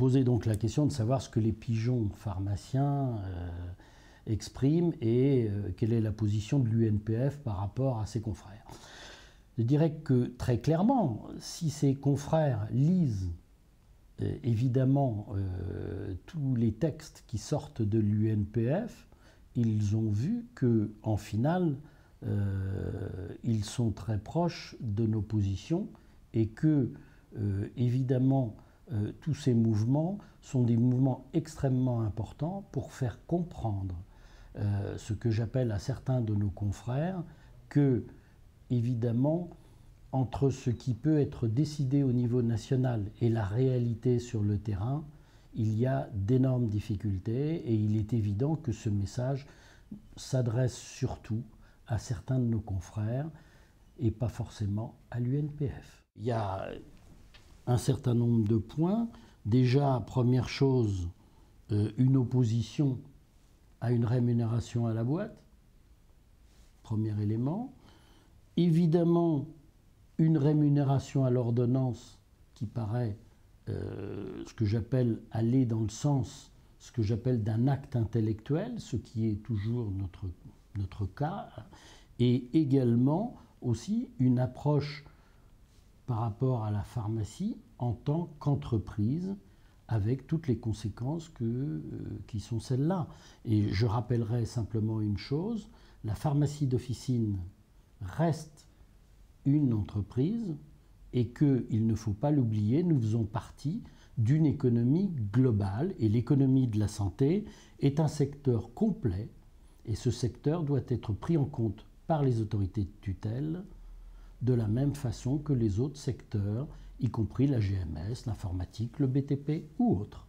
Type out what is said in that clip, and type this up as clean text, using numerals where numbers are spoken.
posé donc la question de savoir ce que les pigeons pharmaciens expriment et quelle est la position de l'UNPF par rapport à ses confrères. Je dirais que très clairement, si ces confrères lisent évidemment tous les textes qui sortent de l'UNPF, ils ont vu qu'en finale, ils sont très proches de nos positions et que, évidemment, tous ces mouvements sont des mouvements extrêmement importants pour faire comprendre ce que j'appelle à certains de nos confrères que, évidemment, entre ce qui peut être décidé au niveau national et la réalité sur le terrain, il y a d'énormes difficultés et il est évident que ce message s'adresse surtout à certains de nos confrères et pas forcément à l'UNPF. Il y a un certain nombre de points. Déjà, première chose, une opposition à une rémunération à la boîte. Premier élément. Évidemment, une rémunération à l'ordonnance qui paraît, ce que j'appelle aller dans le sens, ce que j'appelle d'un acte intellectuel, ce qui est toujours notre cas, et également aussi une approche par rapport à la pharmacie en tant qu'entreprise, avec toutes les conséquences qui sont celles-là. Et je rappellerai simplement une chose, la pharmacie d'officine reste une entreprise et qu'il ne faut pas l'oublier, nous faisons partie d'une économie globale et l'économie de la santé est un secteur complet et ce secteur doit être pris en compte par les autorités de tutelle de la même façon que les autres secteurs, y compris la GMS, l'informatique, le BTP ou autres.